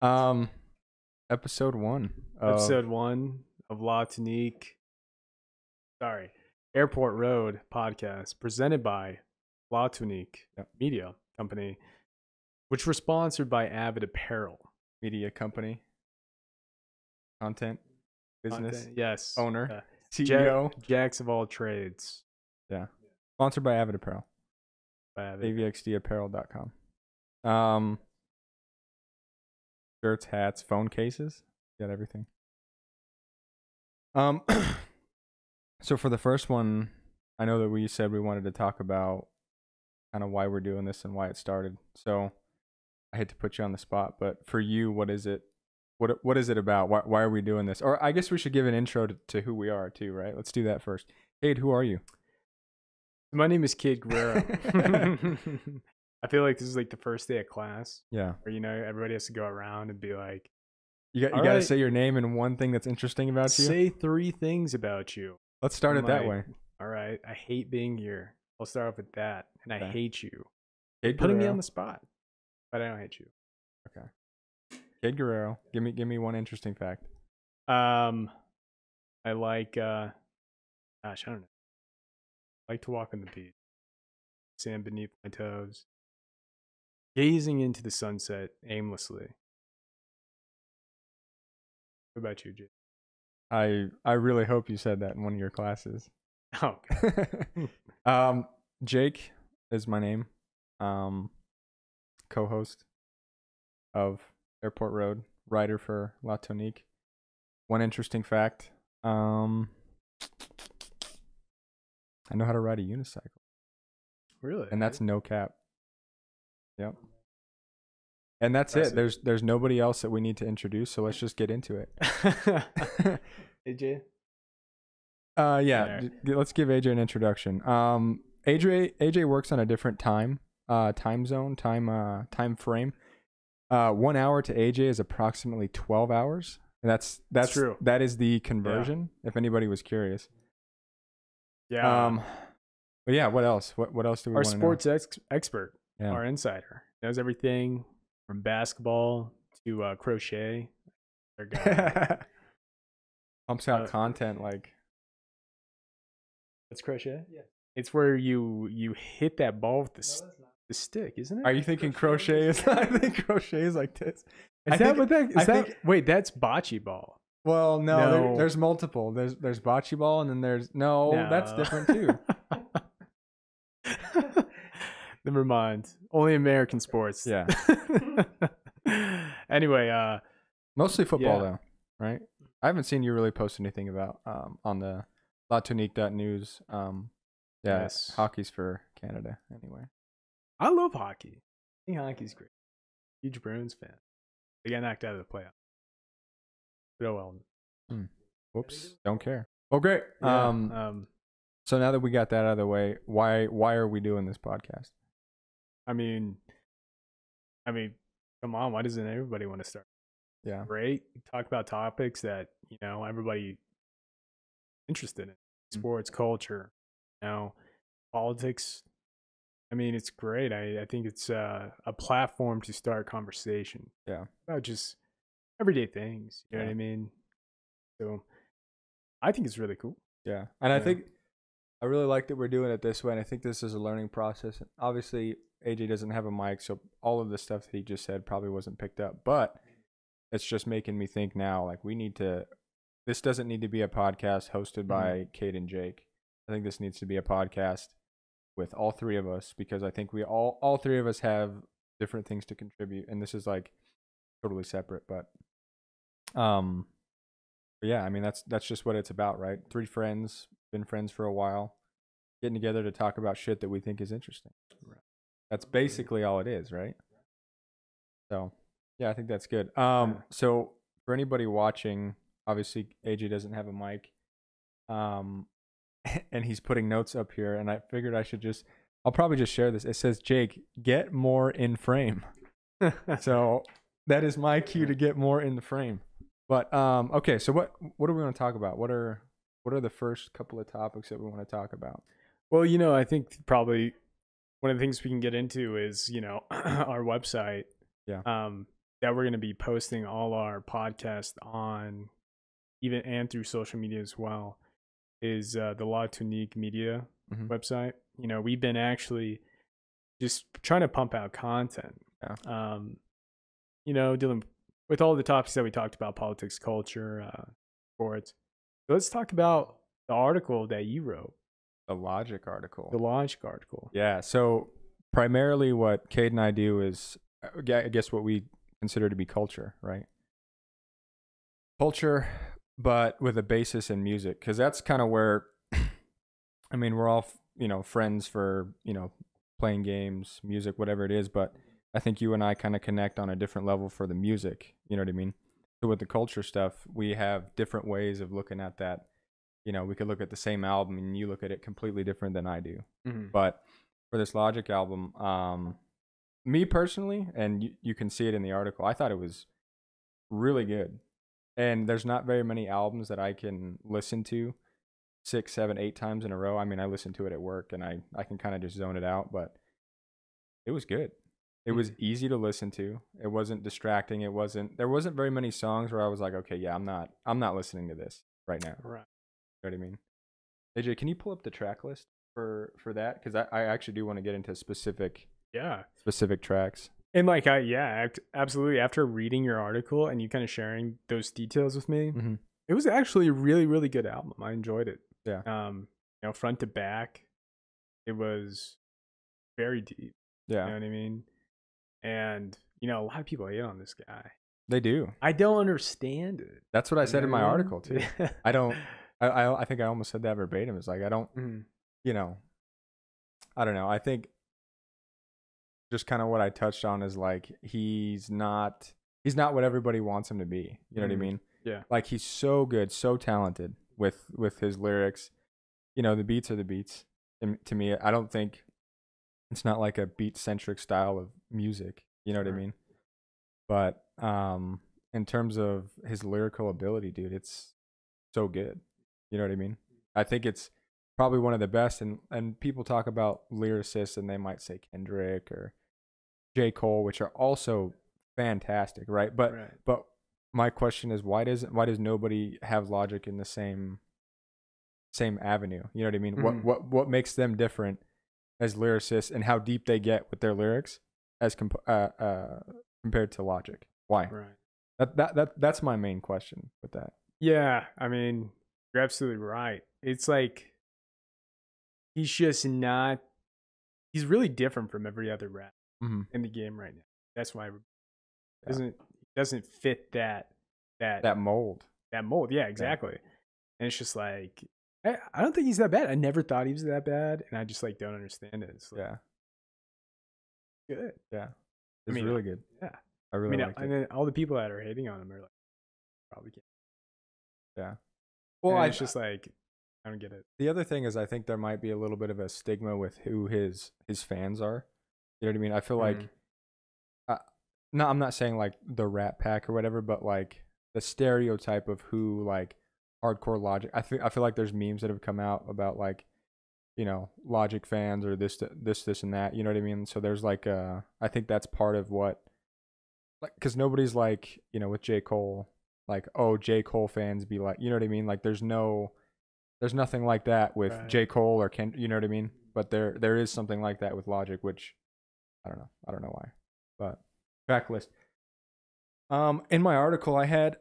Episode 1 Episode 1 of Tonique. Airport Road podcast presented by Tonique Media Company, which was sponsored by Avid Apparel media company, content business, yes, owner, CEO, Jacks of all trades. Yeah, sponsored by Avid Apparel. avxdapparel.com. Shirts, hats, phone cases, got everything. So for the first one, I know that we said we wanted to talk about kind of why we're doing this and why it started. So I hate to put you on the spot, but for you, what is it? What is it about? Why are we doing this? Or I guess we should give an intro to who we are too, right? Let's do that first. Cade, who are you? My name is Cade Guerrero. I feel like this is like the first day of class. Yeah. Where, everybody has to go around and be like, you got to say your name and one thing that's interesting about you. Say 3 things about you. Let's start it that way. All right. I hate being here. I'll start off with that. And I hate you. Cade putting Guerrero. Me on the spot. But I don't hate you. Okay. Cade Guerrero. Give me one interesting fact. I like I don't know. I like to walk on the beach. Sand beneath my toes. Gazing into the sunset aimlessly. What about you, Jake? I really hope you said that in one of your classes. Oh. Okay. Jake is my name. Co-host of Airport Road, writer for Tonique. One interesting fact. I know how to ride a unicycle. Really? And that's no cap. Yep. And that's it. There's nobody else that we need to introduce, so let's just get into it. AJ? Yeah. Let's give AJ an introduction. AJ works on a different time zone, time frame. 1 hour to AJ is approximately 12 hours. And that's true. That is the conversion, if anybody was curious. Yeah. But yeah, what else? What else do we want to know? Our sports expert, our insider, knows everything from basketball to crochet. Pumps out content like. That's crochet? Yeah. It's where you hit that ball with the stick, isn't it? Are you thinking crochet is? I think crochet is like this. Wait, that's bocce ball. Well, no. There's multiple. There's bocce ball, and then there's that's different too. Never mind. Only American sports. Yeah. Anyway, mostly football though, right? I haven't seen you really post anything about on the latonique.news. Yes. Hockey's for Canada anyway. I love hockey. I think hockey's great. Huge Bruins fan. They got knocked out of the playoffs. But oh well. Whoops. Don't care. Oh, great. Yeah, so now that we got that out of the way, why are we doing this podcast? I mean, come on. Why doesn't everybody want to start? Yeah. Great. Talk about topics that, everybody interested in. Sports, culture, politics. I mean, it's great. I think it's a platform to start conversation. Yeah. About just everyday things. You know what I mean? So I think it's really cool. Yeah. And I think I really like that we're doing it this way. And I think this is a learning process. Obviously, AJ doesn't have a mic, so all of the stuff that he just said probably wasn't picked up. But it's just making me think now, like this doesn't need to be a podcast hosted by Cade and Jake. I think this needs to be a podcast with all 3 of us, because I think we all 3 of us have different things to contribute, and this is like totally separate. But yeah, I mean that's just what it's about, right? 3 friends, been friends for a while, getting together to talk about shit that we think is interesting. That's basically all it is, right? So yeah, I think that's good. So for anybody watching, obviously AJ doesn't have a mic. And he's putting notes up here, and I figured I'll probably just share this. It says, Jake, get more in frame. So that is my cue to get more in the frame. But okay, so what do we want to talk about? What are the first couple of topics that we want to talk about? Well, I think probably one of the things we can get into is, our website. Yeah. that we're going to be posting all our podcasts on, even and through social media as well, is the La Tonique Media website. You know, we've been actually just trying to pump out content. Yeah. You know, dealing with all the topics that we talked about, politics, culture, sports. So let's talk about the article that you wrote. The Logic article. The Logic article. Yeah. So primarily what Cade and I do is, I guess, what we consider to be culture, right? Culture, but with a basis in music, because that's kind of where, I mean, we're all, you know, friends for, you know, playing games, music, whatever it is, but I think you and I kind of connect on a different level for the music, you know what I mean? So with the culture stuff, we have different ways of looking at that. You know, we could look at the same album and you look at it completely different than I do. But for this Logic album, me personally, and you can see it in the article, I thought it was really good. And there's not very many albums that I can listen to 6, 7, 8 times in a row. I mean, I listen to it at work and I can kind of just zone it out, but it was good. It was easy to listen to. It wasn't distracting. There wasn't very many songs where I was like, okay, yeah, I'm not listening to this right now. Right. You know what I mean? AJ, can you pull up the track list for that? Because I actually do want to get into specific tracks. And like, absolutely. After reading your article and you kind of sharing those details with me, it was actually a really, really good album. I enjoyed it. Yeah. You know, front to back, it was very deep. Yeah. You know what I mean? And, you know, a lot of people hate on this guy. They do. I don't understand it. That's what I said in my article too. I don't. I think I almost said that verbatim. It's like, I don't, you know, I don't know. I think just kind of what I touched on is like, he's not what everybody wants him to be. You know what I mean? Yeah. Like, he's so good, so talented with his lyrics. You know, the beats are the beats. And to me, I don't think it's not like a beat centric style of music. You know what I mean? But in terms of his lyrical ability, dude, it's so good. You know what I mean? I think it's probably one of the best. And people talk about lyricists and they might say Kendrick or J. Cole, which are also fantastic, right? But my question is, why does nobody have Logic in the same avenue? You know what I mean? What makes them different as lyricists, and how deep they get with their lyrics as compared to Logic? Why? Right. That's my main question with that. Yeah, I mean, you're absolutely right. It's like, he's just not. He's really different from every other rap in the game right now. That's why it doesn't fit that mold. That mold, yeah, exactly. Yeah. And it's just like, I don't think he's that bad. I never thought he was that bad, and I just like don't understand it. It's like, good. Yeah, it's really good. Yeah, I really like it. And then all the people that are hating on him are like, probably can't. Yeah. Well, it's just like, I don't get it. The other thing is, I think there might be a little bit of a stigma with who his fans are. You know what I mean? I feel like, no, I'm not saying like the Rat Pack or whatever, but like the stereotype of who like hardcore Logic. I feel like there's memes that have come out about like, you know, Logic fans or this and that. You know what I mean? So there's like I think that's part of what, like, because nobody's like, you know, with J. Cole, like, oh, J. Cole fans be like, you know what I mean? Like, there's nothing like that with J. Cole or Ken, you know what I mean? But there is something like that with Logic, which I don't know why. But track list. In my article I had,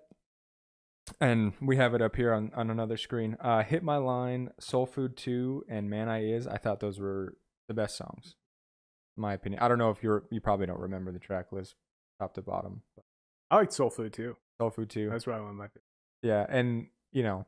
and we have it up here on another screen, Hit My Line, Soul Food 2, and Man I Is. I thought those were the best songs, in my opinion. I don't know if you probably don't remember the track list top to bottom. But I like Soul Food 2. Soul Food 2. That's what I want my favorite. Yeah, and you know,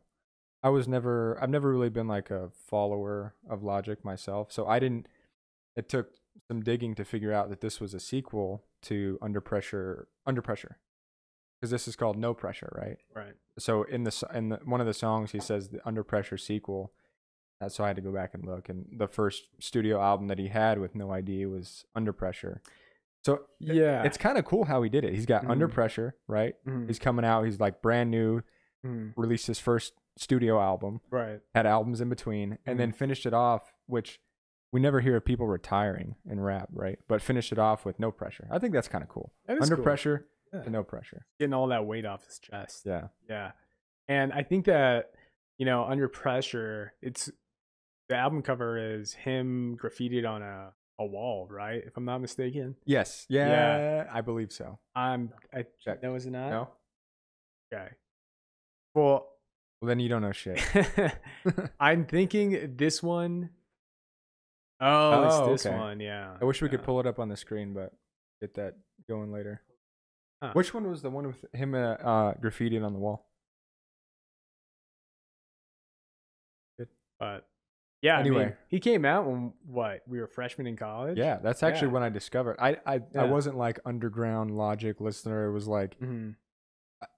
I've never really been like a follower of Logic myself, so it took some digging to figure out that this was a sequel to Under Pressure, because this is called No Pressure, right? Right. So in one of the songs he says the Under Pressure sequel. So I had to go back and look, and the first studio album that he had with No ID was Under Pressure. So yeah, it's kind of cool how he did it. He's got Under Pressure, right? He's coming out. He's like brand new, released his first studio album, right? Had albums in between, and then finished it off, which we never hear of people retiring in rap, right? But finished it off with No Pressure. I think that's kind of cool. Under Pressure, and no pressure. Getting all that weight off his chest. Yeah. Yeah. And I think that, Under Pressure, it's the album cover is him graffitied on a wall, right? If I'm not mistaken. Yes. Yeah. I believe so. I Check. No, is it not? No. Okay. Well, then you don't know shit. I'm thinking this one. Oh, it's this okay. one. Yeah. I wish we could pull it up on the screen, but get that going later. Huh. Which one was the one with him graffitied on the wall? Good. But yeah, anyway, I mean, he came out when we were freshmen in college. Yeah, that's actually when I discovered. I wasn't like underground Logic listener. It was like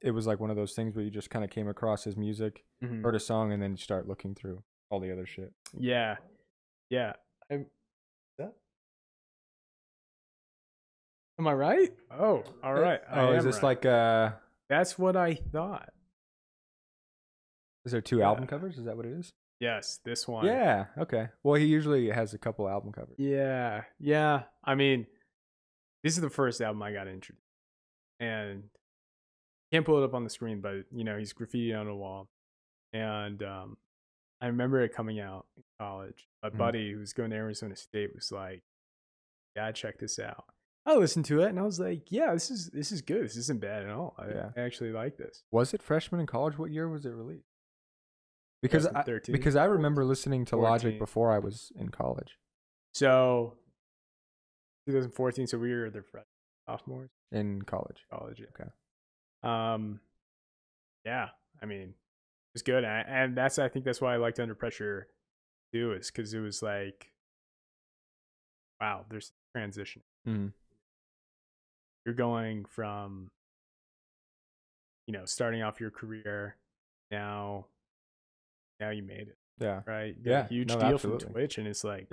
it was like one of those things where you just kind of came across his music, heard a song, and then you start looking through all the other shit. Yeah. Am I right? Oh, all right. Oh, is this right. like That's what I thought. Is there two album covers? Is that what it is? Yes, this one. Yeah. Okay. Well, he usually has a couple album covers. Yeah. Yeah. I mean, this is the first album I got introduced, and can't pull it up on the screen, but he's graffiti on a wall, and I remember it coming out in college. My buddy who was going to Arizona State was like, "Yeah, check this out." I listened to it and I was like, "Yeah, this is good. This isn't bad at all. I actually like this." Was it freshman in college? What year was it released? Because I remember listening to 14. Logic before I was in college. So 2014. So we were the sophomores in college. Yeah. Okay. Yeah. I mean, it was good, and I think that's why I liked Under Pressure too, is because it was like, wow, there's transition. You're going from, starting off your career, now you made it. Yeah. Right. You got a huge deal absolutely. from Twitch, and it's like,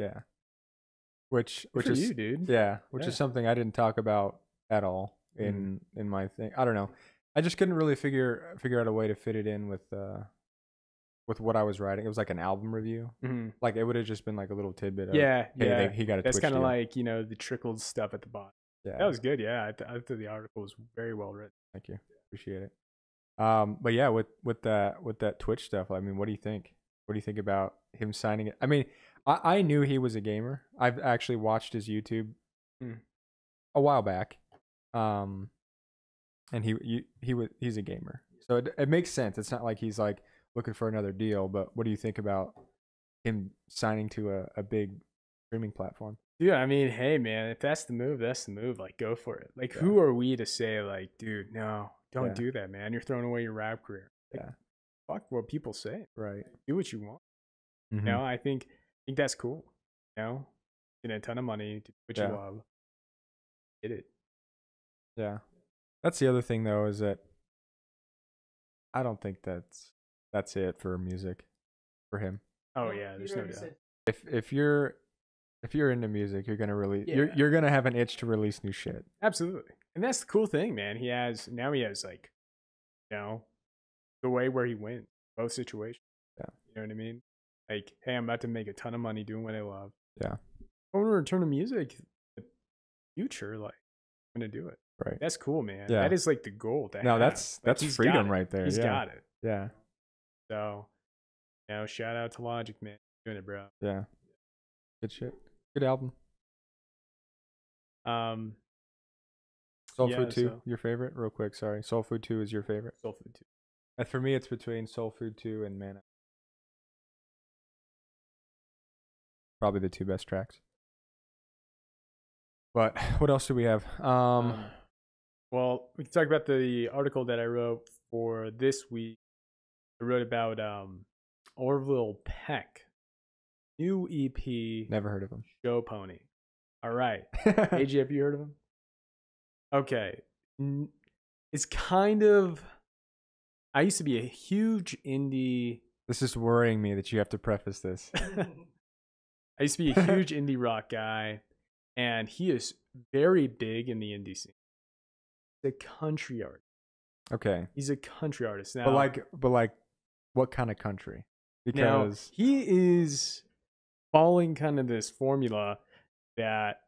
which is you, dude. Which is something I didn't talk about at all in my thing. I don't know. I just couldn't really figure out a way to fit it in with what I was writing. It was like an album review. Like it would have just been like a little tidbit. Of, he got a That's kind of like the trickled stuff at the bottom. Yeah, that was good. Yeah, I thought the article was very well written. Thank you, appreciate it. But yeah, with that Twitch stuff, I mean, what do you think? What do you think about him signing it? I mean, I knew he was a gamer. I've actually watched his YouTube a while back, and he's a gamer, so it makes sense. It's not like he's like looking for another deal. But what do you think about him signing to a big streaming platform? Dude, I mean, hey man, if that's the move, that's the move. Like, go for it. Like, who are we to say like, dude, no, don't do that, man. You're throwing away your rap career. Like, fuck what people say. Right. Do what you want. I think that's cool. Get a ton of money, do what you love. Get it. Yeah. That's the other thing though, is that I don't think that's it for music for him. Oh yeah, there's no doubt. If you're into music, you're gonna you're gonna have an itch to release new shit. Absolutely. And that's the cool thing, man. He has like, the way where he wins both situations. Yeah. You know what I mean? Like, hey, I'm about to make a ton of money doing what I love. Yeah. I want to return to music in the future, like, I'm gonna do it. Right. That's cool, man. Yeah. That is like the goal. That's freedom right there. He's got it. Yeah. So, shout out to Logic, man. Doing it, bro. Yeah. Good shit. Good album. Soul Food 2, your favorite? Real quick, sorry. Soul Food 2 is your favorite? Soul Food 2. And for me, it's between Soul Food 2 and Man. Probably the two best tracks. But what else do we have? Well, we can talk about the article that I wrote for this week. I wrote about Orville Peck. New EP. Never heard of him. Show Pony. All right. AJ, have you heard of him? Okay. It's kind of... I used to be a huge indie... This is worrying me that you have to preface this. I used to be a huge indie rock guy, and he is very big in the indie scene. He's a country artist. Okay. He's a country artist. Now, but like, what kind of country? Because now, he is following kind of this formula that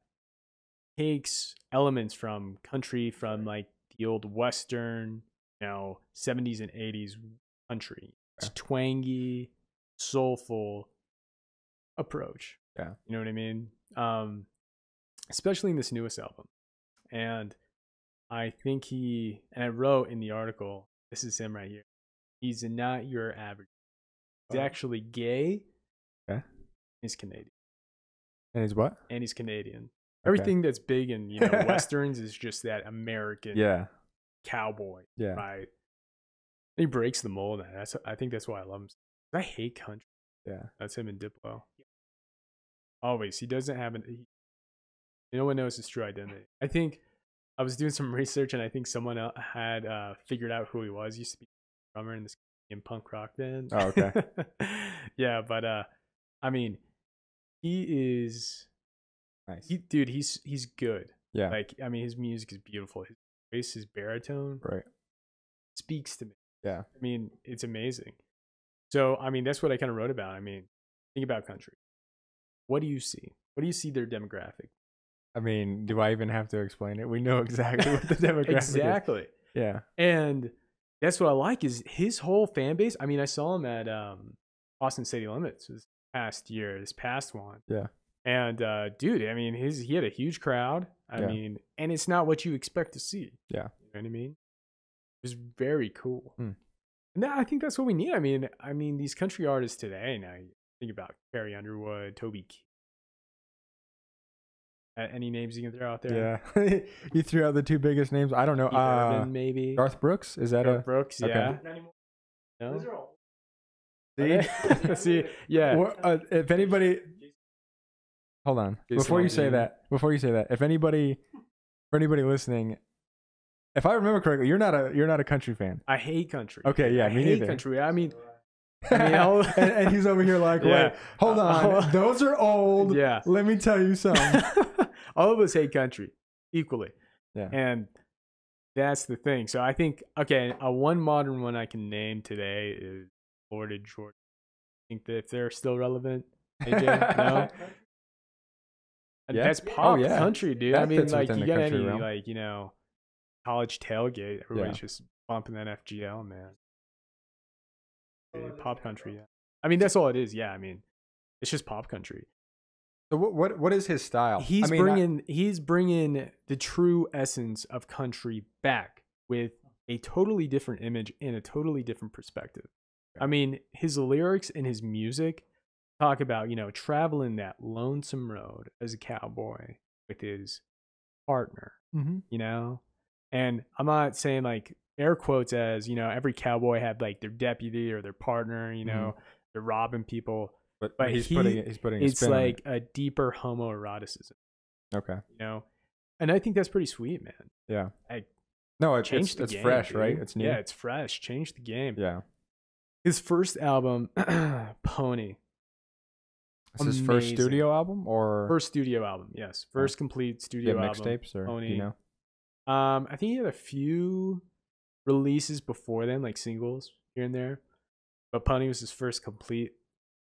takes elements from country, from like the old Western, 70s and 80s country. It's twangy, soulful approach. Yeah. You know what I mean? Especially in this newest album. And I think and I wrote in the article, this is him right here. He's not your average. He's actually gay. Okay. He's Canadian. And he's what? And he's Canadian. Everything that's big in Westerns is just that American cowboy. Yeah. Right. He breaks the mold. I think that's why I love him. I hate country. Yeah. That's him in Diplo. Always. He doesn't have no one knows his true identity. I think I was doing some research and I think someone else had figured out who he was. He used to be a drummer in this punk rock band. Oh, okay. Yeah, but I mean, he is nice. He's good. Yeah. Like, I mean, his music is beautiful. His voice, his baritone, right, speaks to me. Yeah. I mean, it's amazing. So, I mean, that's what I kind of wrote about. I mean, think about country. What do you see? What do you see their demographic? I mean, do I even have to explain it? We know exactly what the demographic exactly. is. Yeah. And that's what I like is his whole fan base. I mean, I saw him at Austin City Limits this past one. Yeah. And dude, I mean, he had a huge crowd. I mean, and it's not what you expect to see. Yeah. You know what I mean? It was very cool. Hmm. And I think that's what we need. I mean, these country artists today, now you think about Carrie Underwood, Toby Keith. Any names you can throw out there? Yeah. You threw out the two biggest names. I don't know. Urban, maybe. Garth Brooks? Is that Garth Brooks, yeah. Okay. No? See? See, yeah. If anybody... Hold on. Before you say that, for anybody listening, if I remember correctly, you're not a country fan. I hate country. Okay, yeah, me neither. I hate country. I mean and he's over here like, wait, hold on. Those are old. Yeah. Let me tell you something. All of us hate country equally. Yeah. And that's the thing. So I think, okay, one modern one I can name today is Florida Georgia. I think that if they're still relevant, AJ, no? And that's pop country, dude. That I mean, fits like, within you the get country any, realm. like, college tailgate, everybody's just bumping that FGL, man. Pop country, yeah. I mean, that's all it is, yeah. I mean, it's just pop country. So what is his style? He's bringing the true essence of country back with a totally different image and a totally different perspective. I mean, his lyrics and his music talk about, traveling that lonesome road as a cowboy with his partner, and I'm not saying like air quotes as, every cowboy had like their deputy or their partner, they're robbing people. But he's putting it's like a deeper homoeroticism. Okay. And I think that's pretty sweet, man. Yeah. It's game, fresh, dude. right? It's new. Yeah, it's fresh. Change the game. Yeah. His first album, Pony. Is his first studio album or first studio album? Yes, first complete studio album. Mixtapes or Pony. Do you know? I think he had a few releases before then, like singles here and there. But Pony was his first complete.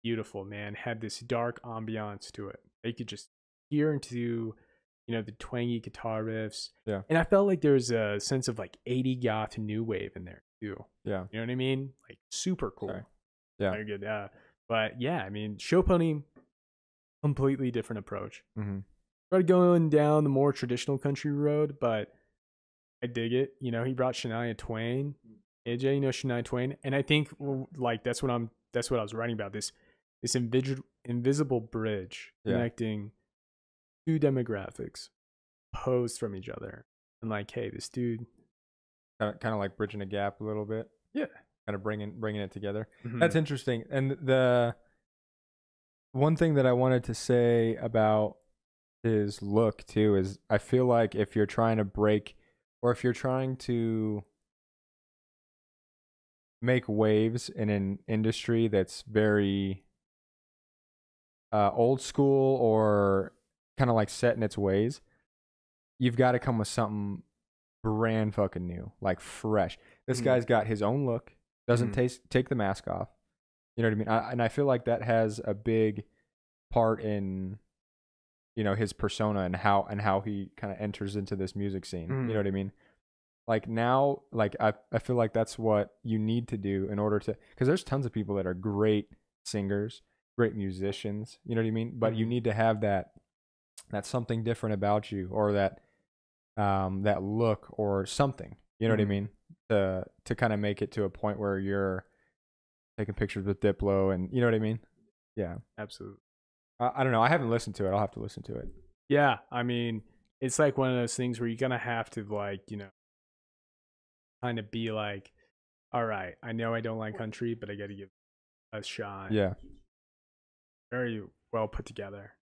Beautiful, man. Had this dark ambiance to it. You could just hear into, the twangy guitar riffs. Yeah. And I felt like there was a sense of like 80 goth new wave in there too. Yeah. You know what I mean? Like super cool. Sorry. Yeah. Very good. But yeah, I mean, Show Pony, completely different approach. Mm-hmm. Started going down the more traditional country road, but I dig it. He brought Shania Twain. AJ, Shania Twain. And I think like that's what I was writing about, this invisible bridge connecting two demographics opposed from each other, and like, hey, this dude kind of like bridging a gap a little bit. Yeah, kind of bringing it together. Mm-hmm. That's interesting. And the one thing that I wanted to say about his look too is I feel like if you're trying to break or if you're trying to make waves in an industry that's very old school or kind of like set in its ways, you've got to come with something brand fucking new, like fresh. This guy's got his own look, doesn't take the mask off. You know what I mean? And I feel like that has a big part in, his persona and how he kind of enters into this music scene. You know what I mean? Like now, like I feel like that's what you need to do in order to, because there's tons of people that are great singers, great musicians, you know what I mean? But you need to have that something different about you, or that look or something, you know what I mean? To kind of make it to a point where you're taking pictures with Diplo, and you know what I mean? Yeah. Absolutely. I don't know. I haven't listened to it. I'll have to listen to it. Yeah, I mean, it's like one of those things where you're gonna have to, like, kind of be like, all right, I know I don't like country, but I got to give it a shot. Yeah. Very well put together.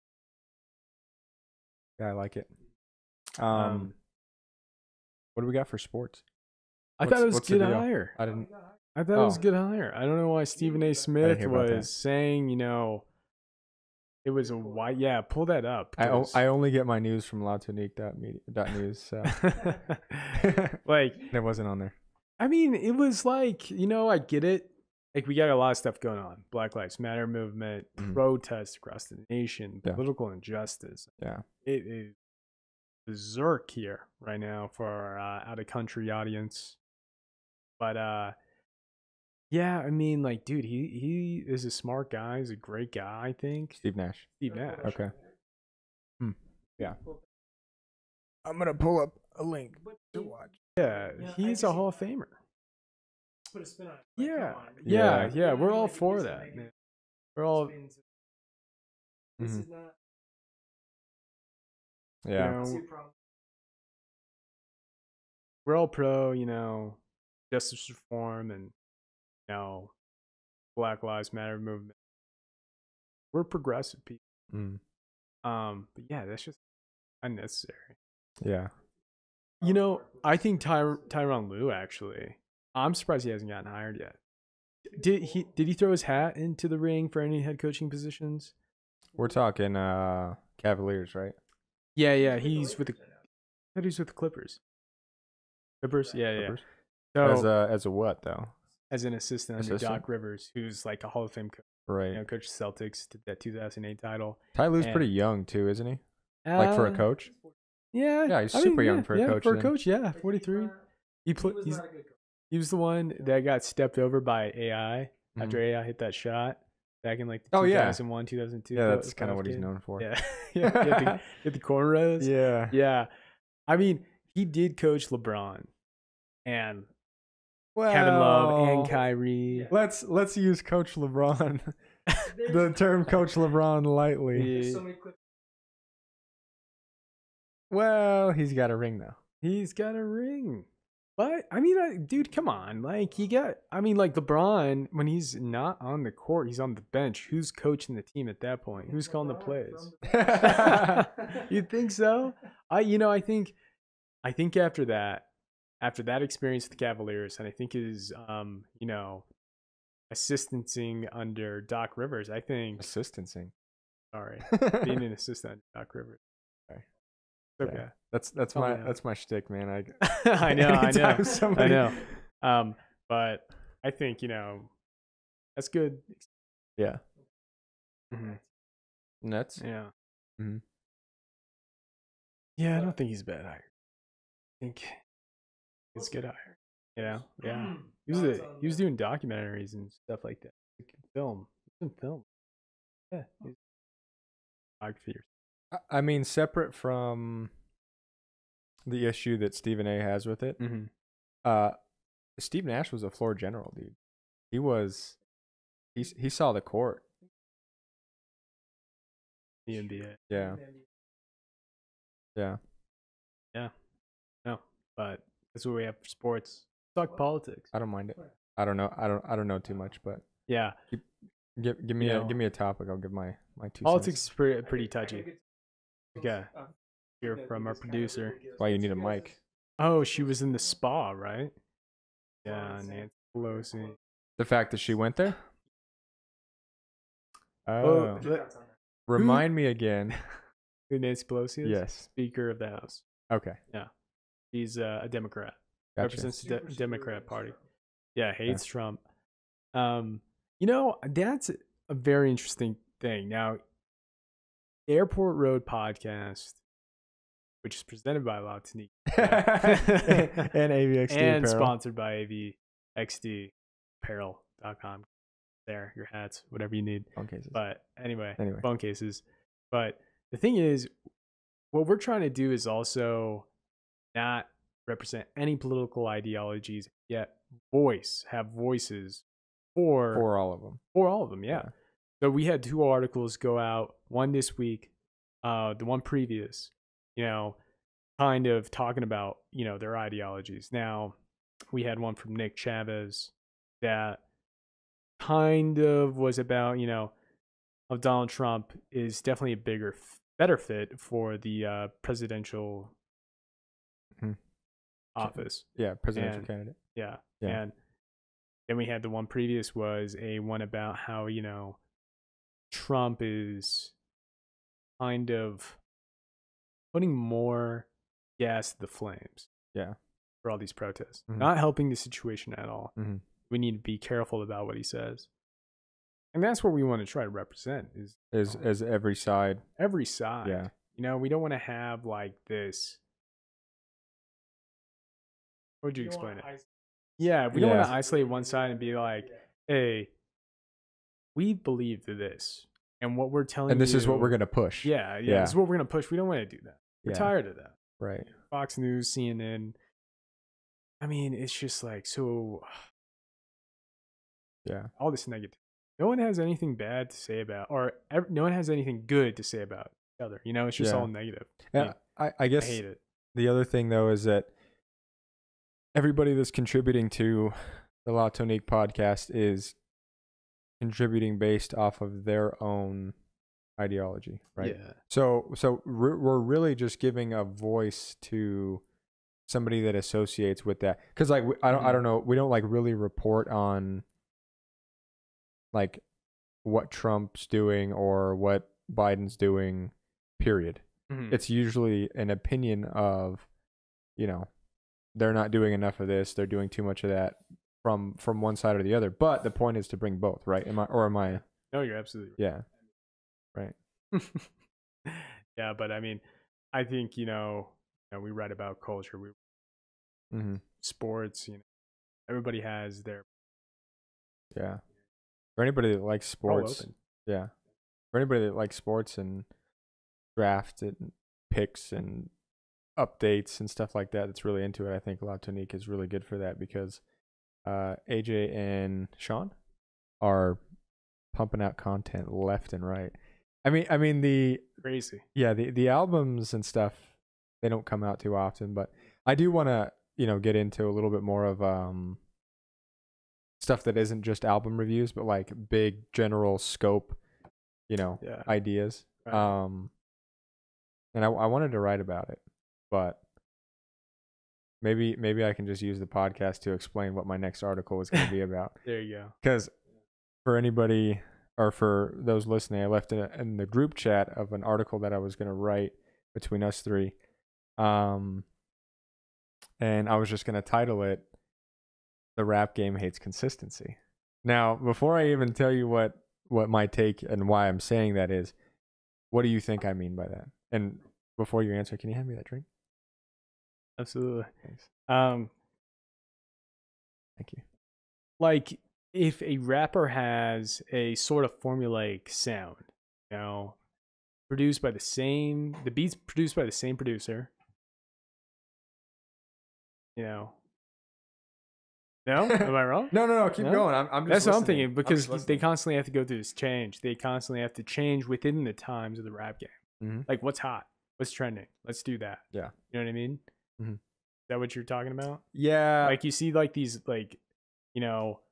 Yeah, I like it. What do we got for sports? I thought it was good hire. I didn't. I thought it was good hire. I don't know why Stephen A. Smith was saying, it was a why. Yeah, pull that up. I only get my news from Tonique.news. So like, it wasn't on there. I mean, it was like, I get it. Like, we got a lot of stuff going on. Black Lives Matter movement, protests across the nation, political injustice. Yeah. It is berserk here right now for our out-of-country audience. But, yeah, I mean, like, dude, he is a smart guy. He's a great guy, I think. Steve Nash. Okay. Yeah. I'm going to pull up a link to watch. Yeah, he's a Hall of Famer. Put a spin on it. Yeah. We're all for that, man. We're all. This is not. Yeah. We're all pro, justice reform and, Black Lives Matter movement. We're progressive people. But yeah, that's just unnecessary. Yeah. I think Tyronn Lue, actually, I'm surprised he hasn't gotten hired yet. Did he throw his hat into the ring for any head coaching positions? We're talking Cavaliers, right? Yeah. He's with the Clippers. Clippers? Yeah. Clippers. So as a what though? As an assistant under Doc Rivers, who's like a Hall of Fame coach. Right. Coached Celtics to that 2008 title. Ty Lue's pretty young too, isn't he? Like for a coach? Yeah. Yeah, he's super young for a coach. For a coach, 43. He was the one that got stepped over by AI after AI hit that shot back in like 2001, 2002. Yeah, that's kind of what he's known for. Yeah. Hit the cornrows. Yeah. I mean, he did coach LeBron and Kevin Love and Kyrie. Let's use Coach LeBron, the term Coach LeBron lightly. Well, he's got a ring though. He's got a ring. But I mean, dude, come on. Like LeBron, when he's not on the court, he's on the bench. Who's coaching the team at that point? Who's calling the plays? You think so? I think after that experience with the Cavaliers, and I think his assistancing under Doc Rivers, I think Sorry, being an assistant under Doc Rivers. Okay. Yeah. That's my shtick, man. I know. But I think that's good. Yeah. Nets. Yeah. Mm-hmm. Yeah, I don't think he's a bad hire. I think it's a good hire. Yeah. He was doing documentaries and stuff like that. He can film. Yeah. I mean, separate from the issue that Stephen A. has with it, Steve Nash was a floor general, dude. He saw the court. The NBA. Yeah. No, but that's what we have for sports. Talk politics. I don't mind it. I don't know. I don't know too much, but yeah. Give me a topic. I'll give my 2 politics cents. is pretty touchy. Okay. Hear from our producer. That's why you need a mic. Oh, she was in the spa, right? Yeah, Nancy Pelosi. The fact that she went there? Oh. Remind me again. Who Nancy Pelosi is? Yes. Speaker of the House. Okay. Yeah. She's a Democrat. Gotcha. Represents the Democrat Party. Yeah, hates Trump. That's a very interesting thing. Now, Airport Road podcast which is presented by Tonique. And AVXD and apparel. sponsored by AVXDapparel.com. There, your hats, whatever you need. Phone cases. But anyway, Anyway. phone cases. But the thing is, what we're trying to do is also not represent any political ideologies, yet have voices For all of them. For all of them, yeah. So we had 2 articles go out, one this week, the one previous, kind of talking about, their ideologies. Now, we had one from Nick Chavez that kind of was about, of Donald Trump is definitely a better fit for the presidential office. Yeah, presidential candidate. Yeah. And then we had the one previous was one about how, Trump is kind of putting more gas to the flames. Yeah. For all these protests. Not helping the situation at all. We need to be careful about what he says. And that's what we want to try to represent is as every side. Every side. Yeah. We don't want to have like this. How would you explain it? Yeah, we don't want to isolate one side and be like, hey, we believe this. And what we're telling you. And this is what we're going to push. Yeah. This is what we're going to push. We don't want to do that. We're tired of that. Right. Fox News, CNN. I mean, it's just like, so. Yeah. All this negative. No one has anything bad to say about, or no one has anything good to say about each other. It's just all negative. Yeah. I guess I hate it. The other thing, though, is that everybody that's contributing to the La Tonique podcast is contributing based off of their own ideology, right? Yeah. So we're really just giving a voice to somebody that associates with that, because like I don't know, we don't like really report on like what Trump's doing or what Biden's doing, period. It's usually an opinion of, they're not doing enough of this, they're doing too much of that from one side or the other. But the point is to bring both, right? Am I? No, you're absolutely right. Yeah. Right. Yeah, but I mean, I think, we write about culture, sports, everybody has their. Yeah. For anybody that likes sports. Yeah. For anybody that likes sports and draft and picks and updates and stuff like that, that's really into it, I think La Tonique is really good for that, because AJ and Sean are pumping out content left and right. I mean the crazy. Yeah, the albums and stuff, they don't come out too often, but I do want to, get into a little bit more of stuff that isn't just album reviews, but like big general scope, ideas. Right. And I wanted to write about it, but maybe I can just use the podcast to explain what my next article is going to be about. There you go. Because for anybody, or for those listening, I left in the group chat of an article that I was going to write between us 3. And I was just going to title it, "The Rap Game Hates Consistency." Now, before I even tell you what my take and why I'm saying that is, what do you think I mean by that? And before you answer, can you hand me that drink? Absolutely. Thanks. Thank you. Like, if a rapper has a sort of formulaic sound, produced by the beats produced by the same producer, No? Am I wrong? No. Keep going. I'm just That's what I'm listening. thinking, because they constantly have to go through this change. They constantly have to change within the times of the rap game. Mm-hmm. Like, what's hot? What's trending? Let's do that. Yeah. You know what I mean? Mm-hmm. Is that what you're talking about? Yeah. Like, you see, like, these, like, Little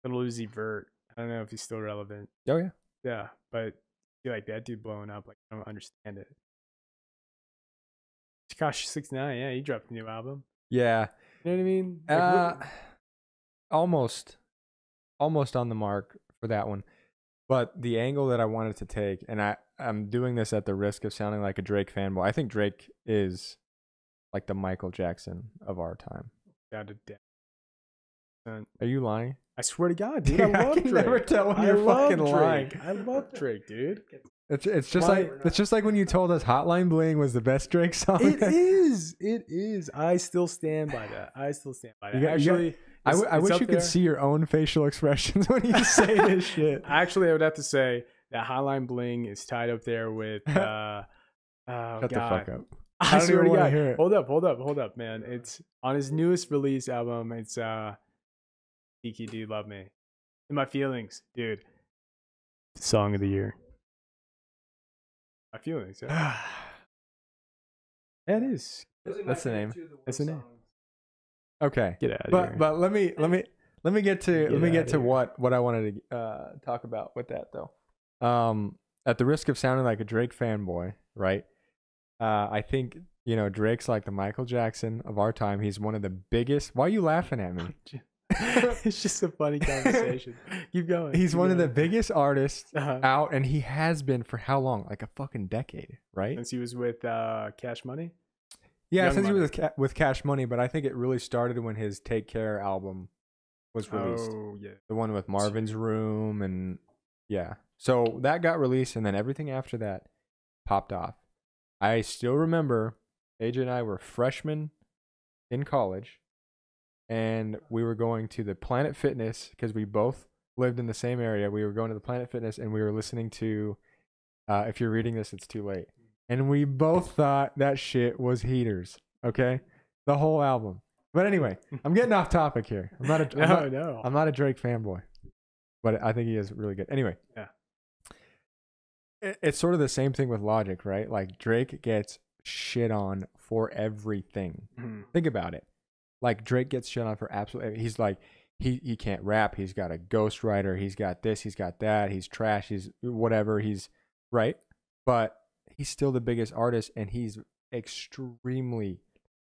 Uzi Vert. I don't know if he's still relevant. Oh, yeah. Yeah, but I feel like that dude blowing up. Like, I don't understand it. Tekashi 69, yeah, he dropped a new album. Yeah. You know what I mean? Like, almost on the mark for that one. But the angle that I wanted to take, and I'm doing this at the risk of sounding like a Drake fanboy. I think Drake is like the Michael Jackson of our time. Without a doubt. Are you lying? I swear to God, dude, I love Drake. Never tell when you're fucking lying. I love Drake, dude. It's just like when you told us Hotline Bling was the best Drake song. It is. It is. I still stand by that. Actually, I wish you could see your own facial expressions when you say this shit. Actually, I would have to say that Hotline Bling is tied up there with. Shut the fuck up. I don't swear even to wanna God. hear it. Hold up, man. It's on his newest release album. It's Tiki, Do You Love Me? In My Feelings, dude. Song of the year. My Feelings. Yeah. That is. That's the name. That's the name. Okay. Get out of here. But let me get to what I wanted to talk about with that though. At the risk of sounding like a Drake fanboy, right? I think Drake's like the Michael Jackson of our time. He's one of the biggest. Why are you laughing at me? It's just a funny conversation. Keep going. He's one of the biggest artists out, and he has been for how long? Like a fucking decade, right? Since he was with Cash Money? Yeah, Young since Money. he was with Cash Money, but I think it really started when his Take Care album was released. Oh, yeah. The one with Marvin's Room, and yeah. So that got released, and then everything after that popped off. I still remember AJ and I were freshmen in college, and we were going to the Planet Fitness because we both lived in the same area. We were going to the Planet Fitness, and we were listening to if you're reading this, it's too late. And we both thought that shit was heaters, okay? The whole album. But anyway, I'm getting off topic here. I'm not a Drake fanboy, but I think he is really good. Anyway. Yeah. It's sort of the same thing with Logic, right? Like Drake gets shit on for everything. Mm-hmm. Think about it. Like Drake gets shit on for absolutely. He's like he can't rap. He's got a ghostwriter. He's got this. He's got that. He's trash. He's whatever. He's right, but he's still the biggest artist, and he's extremely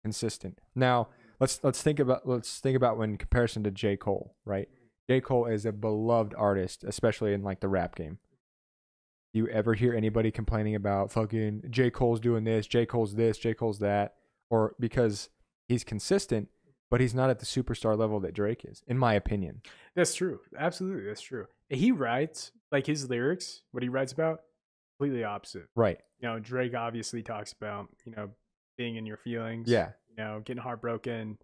consistent. Now let's think about when comparison to J. Cole, right? J. Cole is a beloved artist, especially in like the rap game. Do you ever hear anybody complaining about fucking J. Cole's doing this, J. Cole's this, J. Cole's that? Or because he's consistent, but he's not at the superstar level that Drake is, in my opinion. That's true. Absolutely, that's true. He writes, like his lyrics, what he writes about, completely opposite. Right. Drake obviously talks about, being in your feelings. Yeah. Getting heartbroken,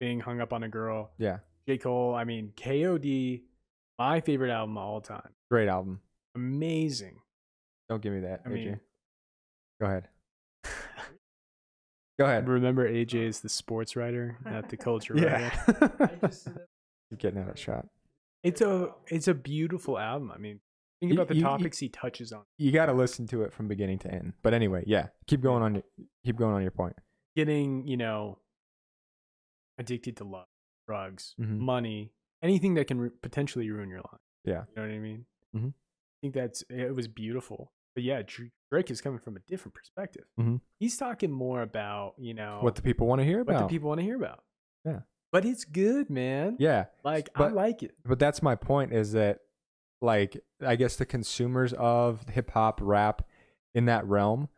being hung up on a girl. Yeah. J. Cole, I mean, KOD, my favorite album of all time. Great album. Amazing. Don't give me that, AJ. mean, Go ahead. Go ahead. Remember, AJ is the sports writer, not the culture Yeah. writer. You're getting out of shot. It's a beautiful album. I mean, think about the topics he touches on. You got to listen to it from beginning to end. But anyway, yeah. Keep going on your point. Getting, addicted to love, drugs, Mhm. money, anything that can potentially ruin your life. Yeah. You know what I mean? Mhm. I think it was beautiful. But yeah, Drake is coming from a different perspective. Mhm. He's talking more about, what the people want to hear about. what the people want to hear about. Yeah. But it's good, man. Yeah. I But- like it. But that's my point, is that, like, I guess the consumers of hip hop, rap in that realm,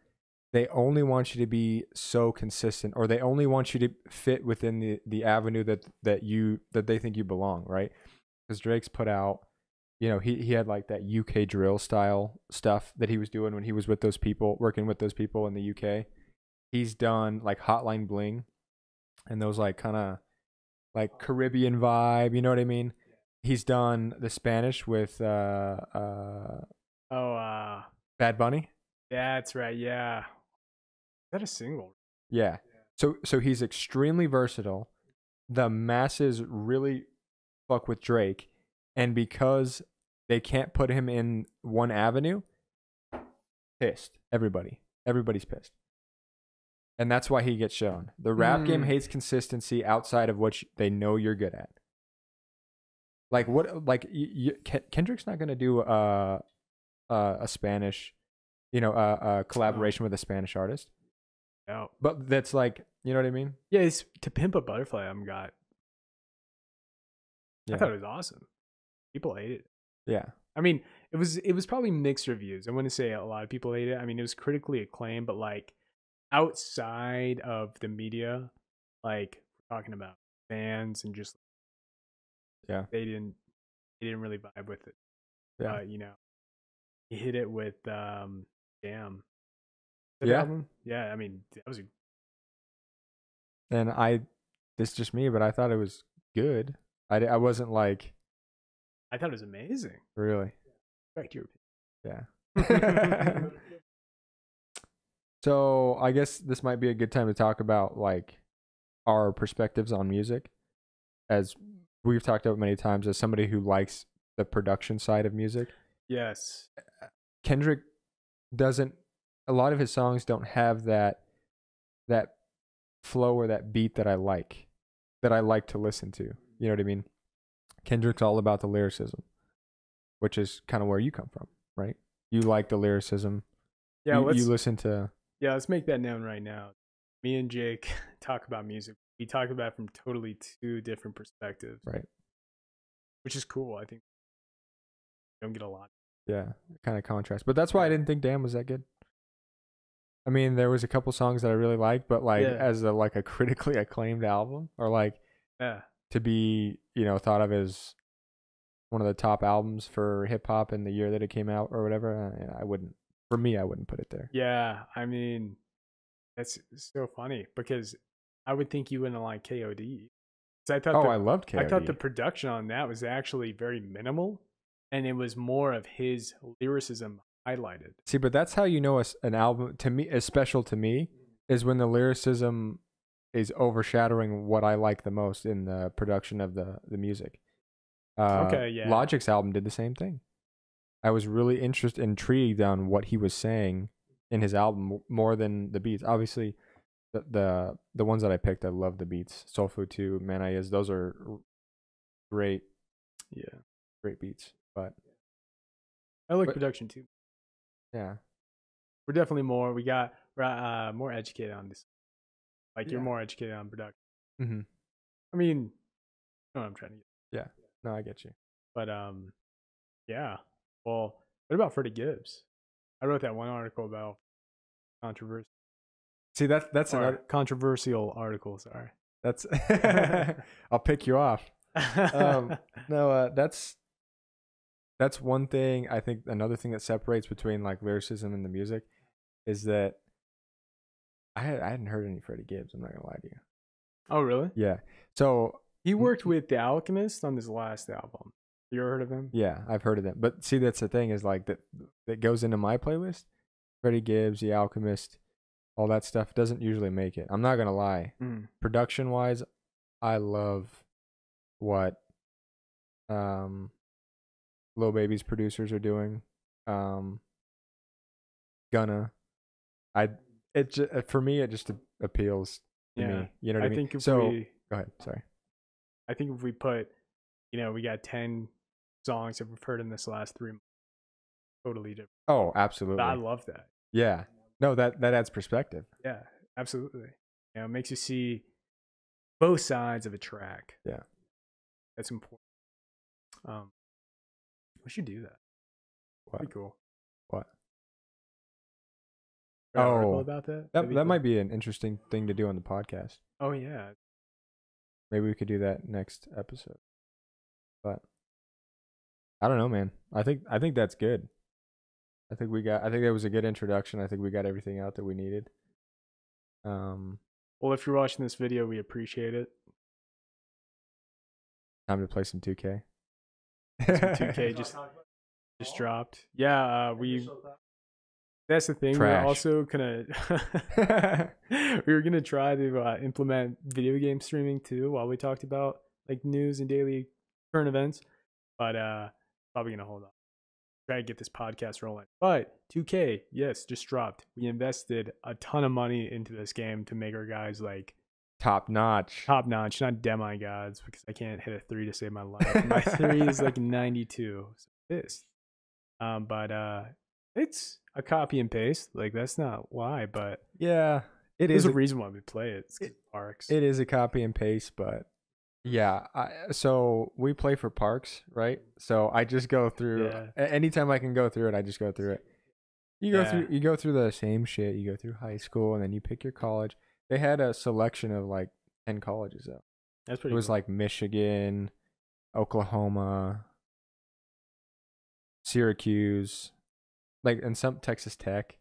they only want you to be so consistent, or they only want you to fit within the avenue that they think you belong, right? Because Drake's put out, he had like that UK drill style stuff that he was doing when he was with those people, working with those people in the UK. He's done like Hotline Bling and those like kind of like Caribbean vibe, you know what I mean? He's done the Spanish with Bad Bunny. That's right. Yeah. Is that a single? Yeah. So he's extremely versatile. The masses really fuck with Drake, and because they can't put him in one avenue, pissed. Everybody's pissed. And that's why he gets shown. The rap game hates consistency outside of what they know you're good at. Like what? Like Kendrick's not gonna do a Spanish, a collaboration with a Spanish artist. No. But that's like, you know what I mean? Yeah, it's To Pimp a Butterfly album got. Yeah. I thought it was awesome. People hate it. Yeah. I mean, it was probably mixed reviews. I wouldn't say a lot of people hate it. I mean, it was critically acclaimed, but like outside of the media, like we're talking about fans and just Yeah. they didn't really vibe with it. Yeah. he hit it with Damn. That Yeah. album? Yeah, I mean, that was And this is just me, but I thought it was good. I wasn't like I thought it was amazing. really. Respect your Yeah. opinion. So I guess this might be a good time to talk about like our perspectives on music, as we've talked about many times. As somebody who likes the production side of music, Yes. Kendrick doesn't. A lot of his songs don't have that flow or that beat that I like to listen to. You know what I mean? Kendrick's all about the lyricism, which is kind of where you come from, right? You like the lyricism. Yeah, you listen to. Yeah, let's make that known right now. Me and Jake talk about music. We talk about it from totally two different perspectives. Right. Which is cool. I think we don't get a lot. Yeah, kind of contrast. But that's why I didn't think Damn was that good. I mean, there was a couple songs that I really liked, but like as a critically acclaimed album, or like to be, thought of as one of the top albums for hip hop in the year that it came out or whatever, I wouldn't. For me, I wouldn't put it there. Yeah, I mean, that's so funny because I would think you wouldn't like KOD. I thought I loved KOD. I thought the production on that was actually very minimal, and it was more of his lyricism highlighted. See, but that's how you know an album to me is special to me, is when the lyricism is overshadowing what I like the most in the production of the music. Logic's album did the same thing. I was really intrigued on what he was saying in his album more than the beats. Obviously, the ones that I picked, I love the beats. Soul Food 2, Man I Is, those are great. Yeah, great beats. But I like production too. Yeah, we're definitely more. We're more educated on this. Like you're more educated on production. Mm-hmm. I mean, you know what I'm trying to get. Yeah, no, I get you. But yeah. Well, what about Freddie Gibbs? I wrote that one article about controversy. See, that's another controversial article. Sorry, that's I'll pick you off. No, that's one thing. I think another thing that separates between like lyricism and the music is that I hadn't heard any Freddie Gibbs. I'm not gonna lie to you. Oh, really? Yeah. So he worked with The Alchemist on his last album. You ever heard of him? Yeah, I've heard of them. But see, that's the thing is like that goes into my playlist. Freddie Gibbs, The Alchemist, all that stuff doesn't usually make it. I'm not gonna lie. Production wise, I love what Lil Baby's producers are doing. Gunna, for me it just appeals to me. You know what I mean? Go ahead. Sorry. I think if we put, we got 10 songs that we've heard in this last 3 months, totally different. Oh, absolutely. I love that. Yeah. No, that adds perspective. Yeah, absolutely. It makes you see both sides of a track. Yeah. That's important. We should do that. What? That'd be cool. What? Article about that? That cool. Might be an interesting thing to do on the podcast. Oh yeah. Maybe we could do that next episode. But I don't know, man. I think that's good. I think that was a good introduction. I think we got everything out that we needed. Well, if you're watching this video, we appreciate it. Time to play some 2K. Some 2K just dropped. Yeah, that's the thing. Trash. We're also we were gonna try to implement video game streaming too while we talked about like news and daily current events, but probably gonna hold on. Try to get this podcast rolling. But 2K, yes, just dropped. We invested a ton of money into this game to make our guys like top notch, not demigods, because I can't hit a 3 to save my life. My 3 is like 92. So this, but it's a copy and paste. Like that's not why, but yeah, there's a reason why we play it. It's Parks. It is a copy and paste, but yeah. So we play for Parks, right? So I just go through. Anytime I can go through it, I just go through it. You go through the same shit. You go through high school, and then you pick your college. They had a selection of like 10 colleges though. That's pretty. It was cool. Like Michigan, Oklahoma, Syracuse, like, and some Texas Tech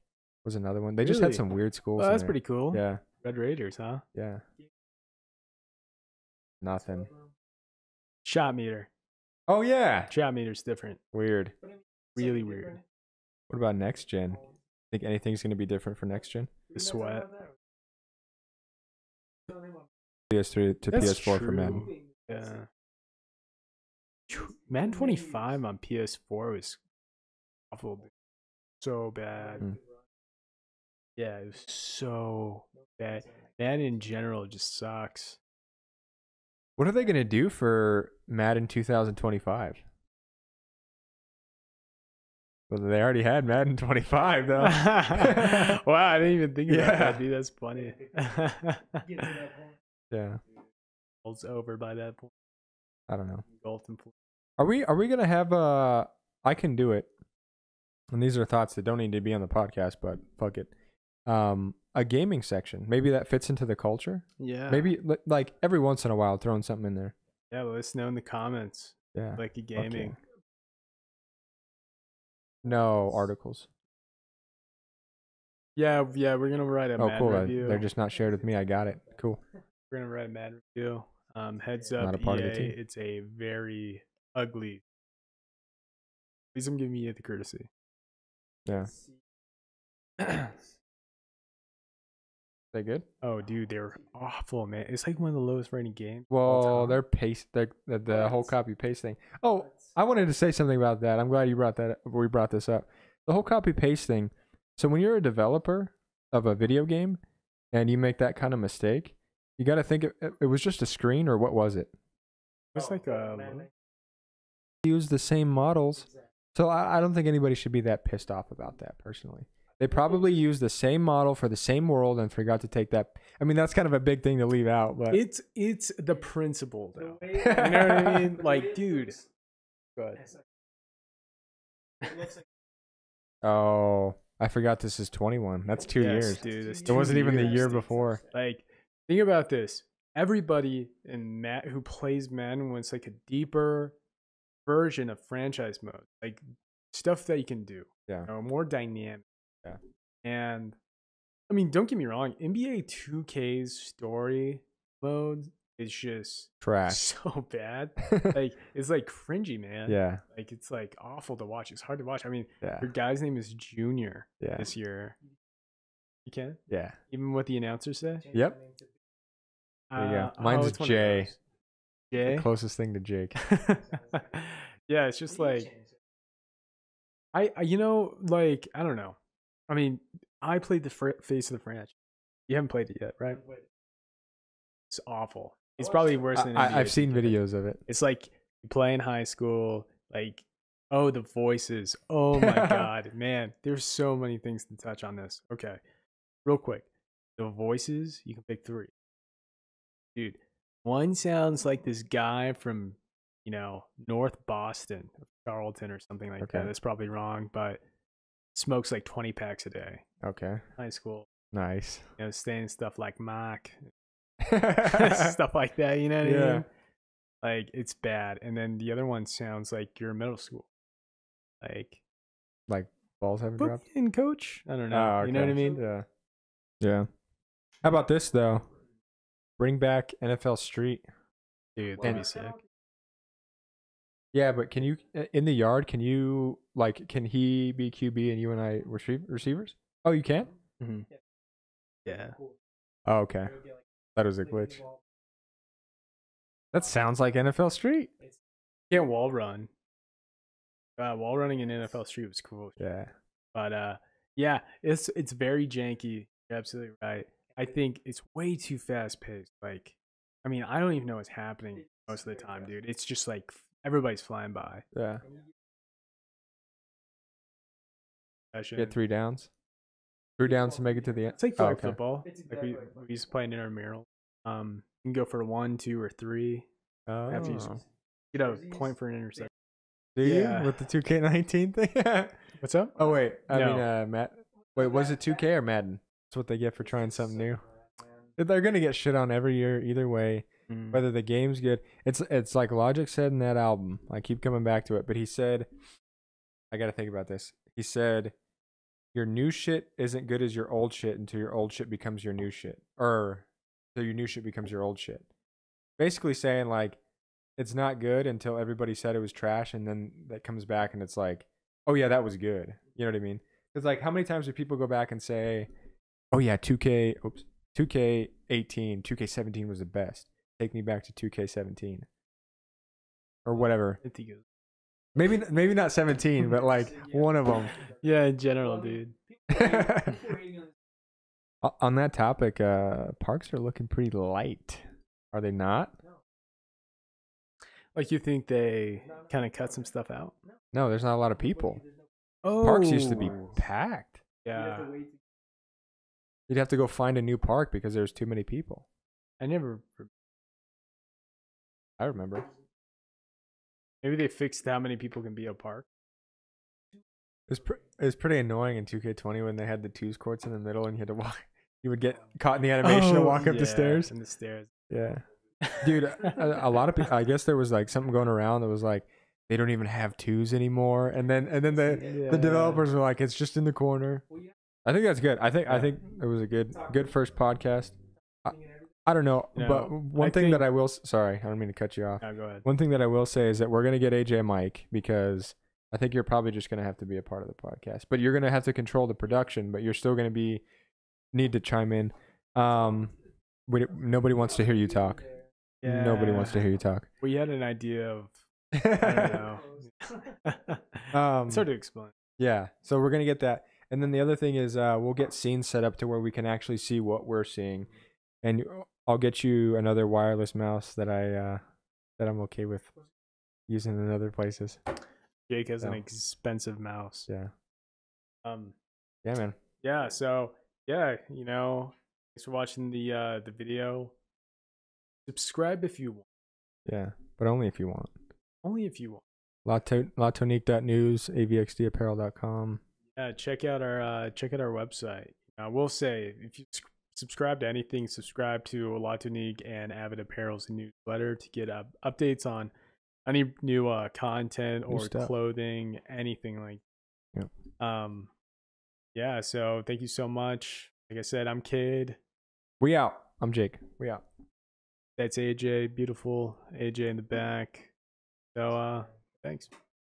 was another one. They just had Really? some weird schools. Well, in that's there. pretty cool. Yeah, Red Raiders, huh? yeah. Nothing. Shot meter. Oh yeah, Shot meter's different. weird. Really weird. What about next gen? Think anything's gonna be different for next gen? The sweat. PS3 to That's PS4 for true. Madden. Yeah. Madden 25 on PS4 was awful. Dude. So bad. Mm. Yeah, it was so bad. Madden in general just sucks. What are they gonna do for Madden 2025? Well, they already had Madden 25 though. Wow, I didn't even think about Yeah. that, dude. That's funny. Yeah, It's over by that point. I don't know. Golden. Are we gonna have I can do it, and these are thoughts that don't need to be on the podcast, but fuck it. A gaming section, maybe that fits into the culture. Yeah. Maybe like every once in a while, throwing something in there. Yeah, let us know in the comments. Yeah. Like a gaming. No articles. Yeah, we're gonna write a Oh, Madden cool. review. They're just not shared with me. I got it. Cool. We're gonna write a Madden review. Heads up, Not a part EA, of the team. it's a very ugly. Please don't give me the courtesy. Yeah. They good? Oh, dude, they're awful, man. It's like one of the lowest rated games. of Well, all time. they're paste. The whole copy paste thing. Oh, I wanted to say something about that. I'm glad you brought that. We brought this up. The whole copy paste thing. So when you're a developer of a video game, and you make that kind of mistake, you got to think it was just a screen, or what was it? It's like Use the same models. So I don't think anybody should be that pissed off about that personally. They probably used the same model for the same world and forgot to take that. I mean, that's kind of a big thing to leave out, but it's the principle though. You know what I mean? Like, dude. Go ahead. oh, I forgot this is 21. That's 2 Yes, years. dude. It's It wasn't 2 even the years, year dude. before. Like, think about this. Everybody in who plays Madden wants like a deeper version of franchise mode, like stuff that you can do. Yeah. You know, more dynamic. Yeah. And I mean, don't get me wrong. NBA 2K's story mode is just Trash. so bad. Like, it's like cringy, man. Yeah. Like, it's like awful to watch. It's hard to watch. I mean, Yeah. your guy's name is Junior Yeah. this year. You can? Yeah. Even what the announcers say? Yep. There you go. Mine's it's one of Jay. those. Jay? The closest thing to Jake. Yeah, it's just like I you know, like, I don't know. I mean, I played the face of the franchise. You haven't played it yet, right? It's awful. It's probably worse than NBA I've seen 2K. videos of it. It's like you play in high school, like, oh, the voices. Oh my god, man. There's so many things to touch on this. Okay. Real quick. The voices, you can pick 3. Dude, one sounds like this guy from, you know, North Boston, Charlton or something like that. That's probably wrong, but smokes like 20 packs a day. Okay. High school. Nice. You know, saying stuff like Mac, stuff like that, you know what I mean? Like, it's bad. And then the other one sounds like you're in middle school. Like Balls haven't dropped. in coach? I don't know. Oh, You know what I okay. mean? Yeah. Yeah. How about this though? Bring back NFL Street. Dude, that'd be sick. Yeah, but can you in the yard? Can you can he be QB and you and I receivers? Oh, you can. Mm-hmm. Yeah. Oh, okay. That was a glitch. That sounds like NFL Street. Can't wall run. Wall running in NFL Street was cool. Yeah. But yeah, it's very janky. You're absolutely right. I think it's way too fast paced. Like, I mean, I don't even know what's happening most of the time, dude. It's just like everybody's flying by. Yeah. I should. Get 3 downs. 3 downs to make it to the end. It's like Oh, flag okay. football. Like we used to play in intramural. You can go for 1, 2, or 3 after you Oh. get a point for an interception. Do Yeah. you with the 2K19 thing? What's up? Oh wait, I No. mean Matt. Wait, was it 2K or Madden? That's what they get for trying something new. They're gonna get shit on every year either way. Mm. Whether the game's good, it's like Logic said in that album. I keep coming back to it, but he said, I got to think about this. He said your new shit isn't good as your old shit until your old shit becomes your new shit, or so your new shit becomes your old shit. Basically saying like it's not good until everybody said it was trash, and then that comes back and it's like, oh yeah, that was good. You know what I mean? Because like, how many times do people go back and say, oh yeah, 2K18, 2K17 was the best. Take me back to 2K17 or whatever. I think it was. Maybe not 17, but like one of them. Yeah, in general, dude. On that topic, parks are looking pretty light. Are they not? Like, you think they kind of cut some stuff out? No, there's not a lot of people. Oh, Parks used to be packed. Yeah, You'd have to go find a new park because there's too many people. I never. I remember. Maybe they fixed how many people can be a park. It was pretty annoying in 2K20 when they had the twos courts in the middle and you had to walk. You would get caught in the animation and walk up the stairs. And the stairs. Yeah. Dude, a lot of people, I guess there was like something going around that was like, they don't even have twos anymore. And then the developers were like, it's just in the corner. I think that's good. I think it was a good first podcast. I don't know, but one thing that I will, sorry, I don't mean to cut you off. No, go ahead. One thing that I will say is that we're going to get AJ a mic because I think you're probably just going to have to be a part of the podcast, but you're going to have to control the production, but you're still going to need to chime in. Nobody wants to hear you talk. Yeah. Nobody wants to hear you talk. We had an idea of, I don't know. It's hard to explain. Yeah. So we're going to get that. And then the other thing is we'll get scenes set up to where we can actually see what we're seeing. And I'll get you another wireless mouse that I'm okay with using in other places. Jake has an expensive mouse. Yeah. Yeah, man. Yeah. So yeah, thanks for watching the video. Subscribe if you want. Yeah, but only if you want. Only if you want. Tonique.news, avxdapparel.com. Yeah, check out our website. We'll say if you subscribe to anything, subscribe to Tonique and Avid Apparel's newsletter to get updates on any new content or clothing, anything like that. Yep. Yeah, so thank you so much. Like I said, I'm Cade. We out. I'm Jake. We out. That's AJ, beautiful AJ in the back. So thanks.